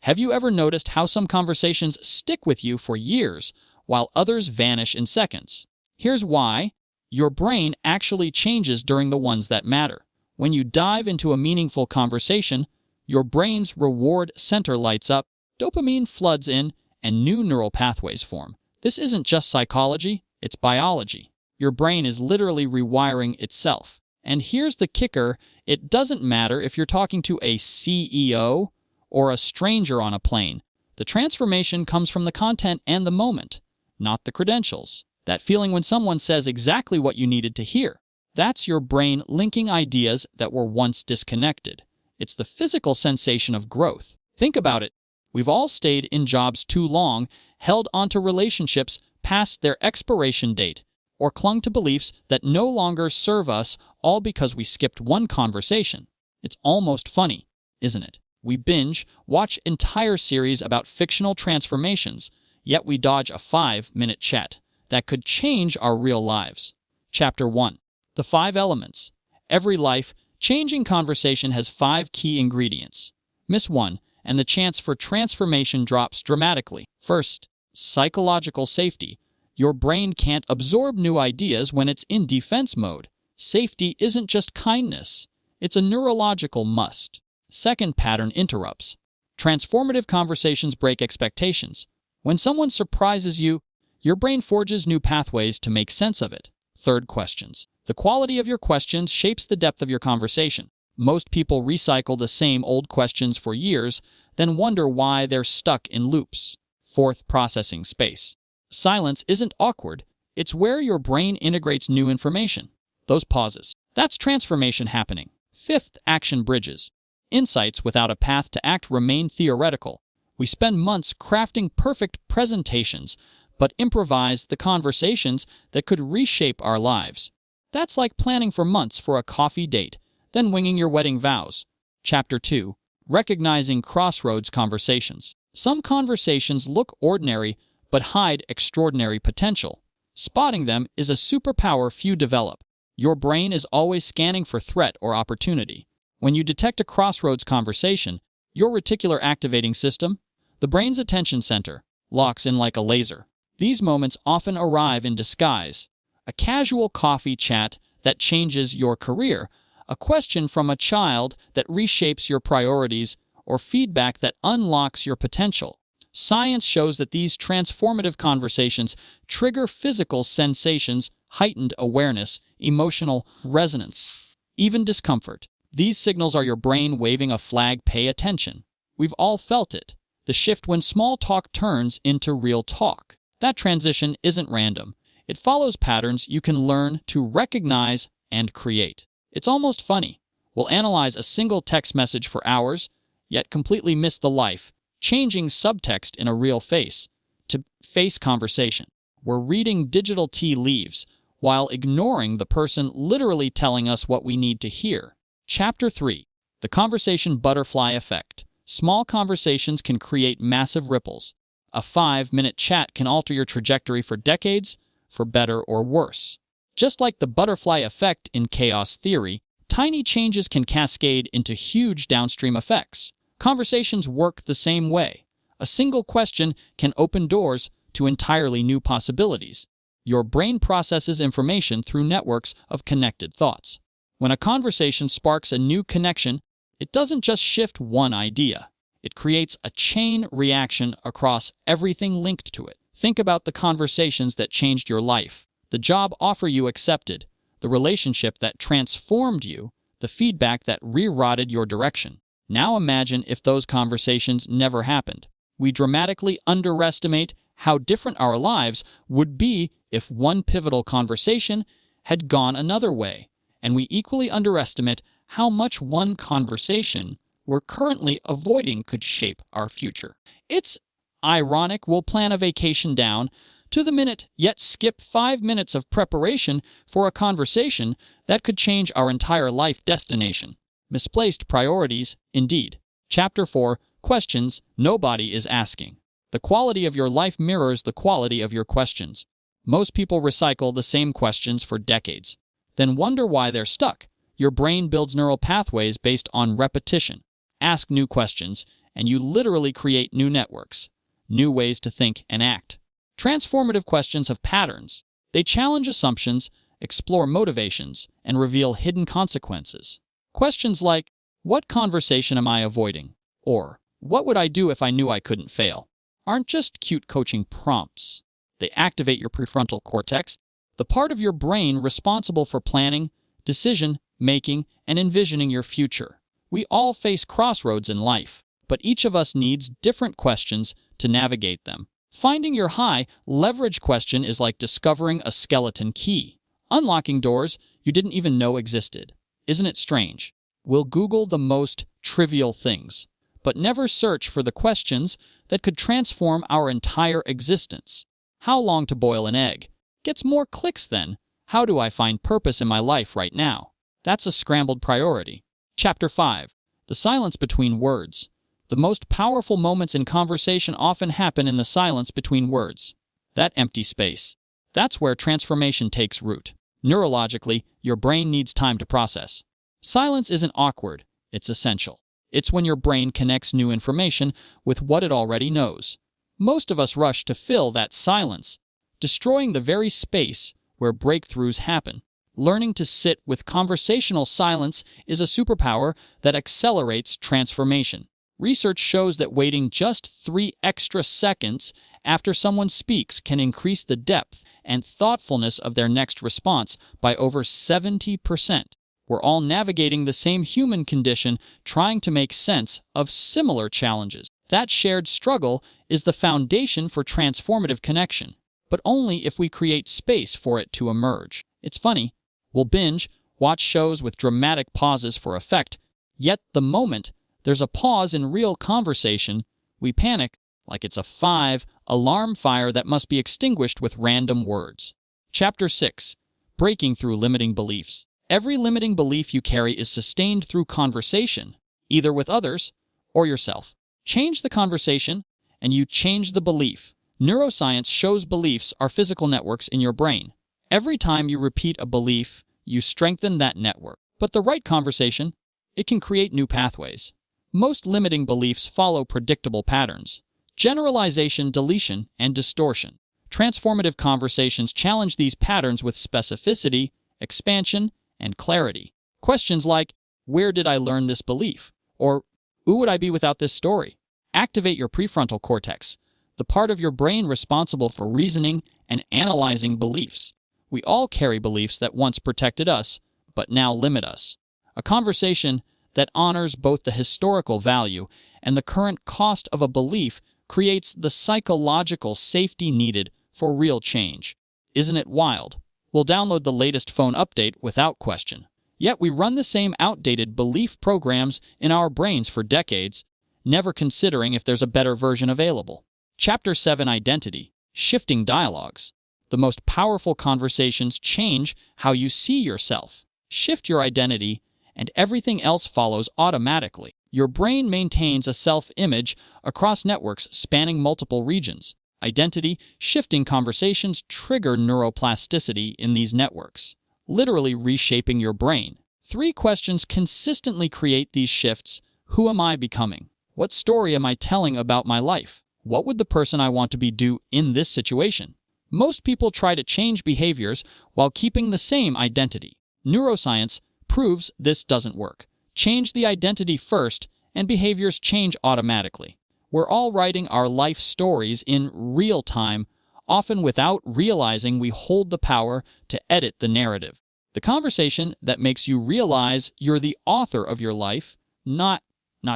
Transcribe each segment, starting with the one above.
Have you ever noticed how some conversations stick with you for years, while others vanish in seconds? Here's why. Your brain actually changes during the ones that matter. When you dive into a meaningful conversation, your brain's reward center lights up, dopamine floods in, and new neural pathways form. This isn't just psychology, it's biology. Your brain is literally rewiring itself. And here's the kicker, it doesn't matter if you're talking to a CEO or a stranger on a plane. The transformation comes from the content and the moment, not the credentials. That feeling when someone says exactly what you needed to hear. That's your brain linking ideas that were once disconnected. It's the physical sensation of growth. Think about it. We've all stayed in jobs too long, held onto relationships past their expiration date, or clung to beliefs that no longer serve us, all because we skipped one conversation. It's almost funny, isn't it? We binge, watch entire series about fictional transformations, yet we dodge a 5-minute chat that could change our real lives. Chapter 1. The 5 Elements. Every life-changing conversation has 5 key ingredients. Miss one, and the chance for transformation drops dramatically. First, psychological safety. Your brain can't absorb new ideas when it's in defense mode. Safety isn't just kindness, it's a neurological must. Second, pattern interrupts. Transformative conversations break expectations. When someone surprises you, your brain forges new pathways to make sense of it. Third, questions. The quality of your questions shapes the depth of your conversation. Most people recycle the same old questions for years, then wonder why they're stuck in loops. Fourth, processing space. Silence isn't awkward, it's where your brain integrates new information. Those pauses. That's transformation happening. Fifth, action bridges. Insights without a path to act remain theoretical. We spend months crafting perfect presentations, but improvise the conversations that could reshape our lives. That's like planning for months for a coffee date, then winging your wedding vows. Chapter 2. Recognizing crossroads conversations. Some conversations look ordinary, but hide extraordinary potential. Spotting them is a superpower few develop. Your brain is always scanning for threat or opportunity. When you detect a crossroads conversation, your reticular activating system, the brain's attention center, locks in like a laser. These moments often arrive in disguise. A casual coffee chat that changes your career, a question from a child that reshapes your priorities, or feedback that unlocks your potential. Science shows that these transformative conversations trigger physical sensations, heightened awareness, emotional resonance, even discomfort. These signals are your brain waving a flag, pay attention. We've all felt it. The shift when small talk turns into real talk. That transition isn't random. It follows patterns you can learn to recognize and create. It's almost funny. We'll analyze a single text message for hours, yet completely miss the life-changing subtext in a real face-to-face conversation. We're reading digital tea leaves while ignoring the person literally telling us what we need to hear. Chapter 3. The Conversation Butterfly Effect. Small conversations can create massive ripples. A 5-minute chat can alter your trajectory for decades, for better or worse. Just like the butterfly effect in chaos theory, tiny changes can cascade into huge downstream effects. Conversations work the same way. A single question can open doors to entirely new possibilities. Your brain processes information through networks of connected thoughts. When a conversation sparks a new connection, it doesn't just shift one idea. It creates a chain reaction across everything linked to it. Think about the conversations that changed your life, the job offer you accepted, the relationship that transformed you, the feedback that rerouted your direction. Now imagine if those conversations never happened. We dramatically underestimate how different our lives would be if one pivotal conversation had gone another way, and we equally underestimate how much one conversation we're currently avoiding could shape our future. It's ironic we'll plan a vacation down to the minute, yet skip 5 minutes of preparation for a conversation that could change our entire life destination. Misplaced priorities, indeed. Chapter 4. Questions nobody is asking. The quality of your life mirrors the quality of your questions. Most people recycle the same questions for decades, then wonder why they're stuck. Your brain builds neural pathways based on repetition. Ask new questions, and you literally create new networks, new ways to think and act. Transformative questions have patterns. They challenge assumptions, explore motivations, and reveal hidden consequences. Questions like, what conversation am I avoiding? Or, what would I do if I knew I couldn't fail? Aren't just cute coaching prompts. They activate your prefrontal cortex, the part of your brain responsible for planning, decision making, and envisioning your future. We all face crossroads in life, but each of us needs different questions to navigate them. Finding your high leverage question is like discovering a skeleton key, unlocking doors you didn't even know existed. Isn't it strange? We'll Google the most trivial things, but never search for the questions that could transform our entire existence. How long to boil an egg? Gets more clicks than, how do I find purpose in my life right now? That's a scrambled priority. Chapter 5. The silence between words. The most powerful moments in conversation often happen in the silence between words. That empty space. That's where transformation takes root. Neurologically, your brain needs time to process. Silence isn't awkward, it's essential. It's when your brain connects new information with what it already knows. Most of us rush to fill that silence, destroying the very space where breakthroughs happen. Learning to sit with conversational silence is a superpower that accelerates transformation. Research shows that waiting just 3 extra seconds after someone speaks can increase the depth and thoughtfulness of their next response by over 70%. We're all navigating the same human condition, trying to make sense of similar challenges. That shared struggle is the foundation for transformative connection, but only if we create space for it to emerge. It's funny, we'll binge, watch shows with dramatic pauses for effect, yet the moment there's a pause in real conversation, we panic like it's a 5-alarm fire that must be extinguished with random words. Chapter 6. Breaking through limiting beliefs. Every limiting belief you carry is sustained through conversation, either with others or yourself. Change the conversation, and you change the belief. Neuroscience shows beliefs are physical networks in your brain. Every time you repeat a belief, you strengthen that network. But the right conversation, it can create new pathways. Most limiting beliefs follow predictable patterns: generalization, deletion, and distortion. Transformative conversations challenge these patterns with specificity, expansion, and clarity. Questions like, where did I learn this belief? Or, who would I be without this story? Activate your prefrontal cortex, the part of your brain responsible for reasoning and analyzing beliefs. We all carry beliefs that once protected us, but now limit us. A conversation that honors both the historical value and the current cost of a belief creates the psychological safety needed for real change. Isn't it wild? We'll download the latest phone update without question. Yet we run the same outdated belief programs in our brains for decades, never considering if there's a better version available. Chapter 7. Identity. Shifting dialogues. The most powerful conversations change how you see yourself. Shift your identity, and everything else follows automatically. Your brain maintains a self-image across networks spanning multiple regions. Identity shifting conversations trigger neuroplasticity in these networks, literally reshaping your brain. 3 questions consistently create these shifts. Who am I becoming? What story am I telling about my life? What would the person I want to be do in this situation? Most people try to change behaviors while keeping the same identity. Neuroscience proves this doesn't work. Change the identity first, and behaviors change automatically. We're all writing our life stories in real time, often without realizing we hold the power to edit the narrative. The conversation that makes you realize you're the author of your life, not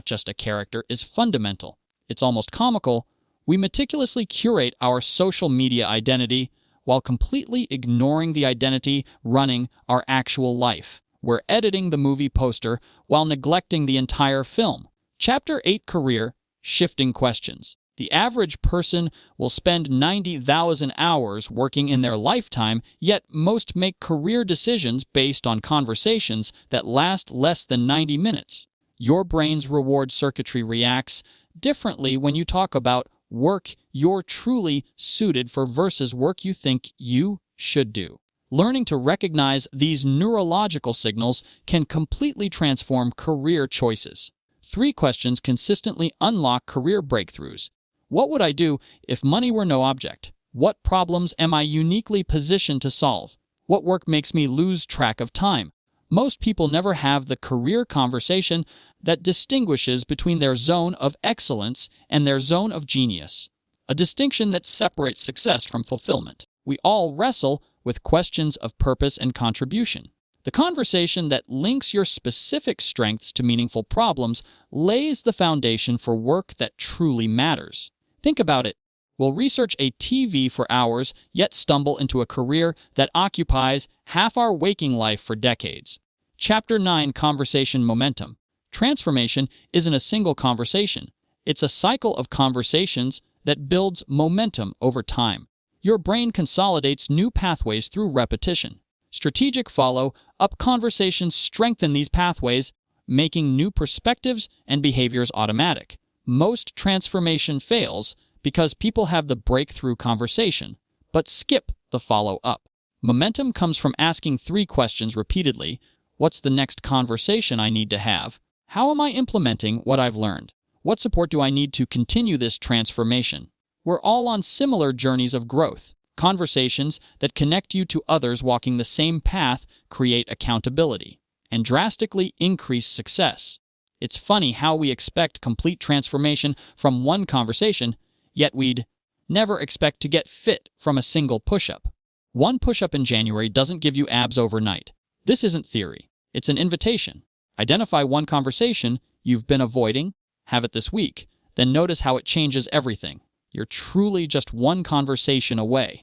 just a character, is fundamental. It's almost comical. We meticulously curate our social media identity while completely ignoring the identity running our actual life. We're editing the movie poster while neglecting the entire film. Chapter 8. Career. Shifting questions. The average person will spend 90,000 hours working in their lifetime, yet most make career decisions based on conversations that last less than 90 minutes. Your brain's reward circuitry reacts differently when you talk about work you're truly suited for versus work you think you should do. Learning to recognize these neurological signals can completely transform career choices. 3 questions consistently unlock career breakthroughs. What would I do if money were no object? What problems am I uniquely positioned to solve? What work makes me lose track of time? Most people never have the career conversation that distinguishes between their zone of excellence and their zone of genius, a distinction that separates success from fulfillment. We all wrestle with questions of purpose and contribution. The conversation that links your specific strengths to meaningful problems lays the foundation for work that truly matters. Think about it. We'll research a TV for hours, yet stumble into a career that occupies half our waking life for decades. Chapter 9: Conversation Momentum. Transformation isn't a single conversation. It's a cycle of conversations that builds momentum over time. Your brain consolidates new pathways through repetition. Strategic follow-up conversations strengthen these pathways, making new perspectives and behaviors automatic. Most transformation fails because people have the breakthrough conversation, but skip the follow-up. Momentum comes from asking 3 questions repeatedly. What's the next conversation I need to have? How am I implementing what I've learned? What support do I need to continue this transformation? We're all on similar journeys of growth. Conversations that connect you to others walking the same path create accountability and drastically increase success. It's funny how we expect complete transformation from one conversation, yet we'd never expect to get fit from a single push-up. One push-up in January doesn't give you abs overnight. This isn't theory. It's an invitation. Identify one conversation you've been avoiding, have it this week, then notice how it changes everything. You're truly just one conversation away.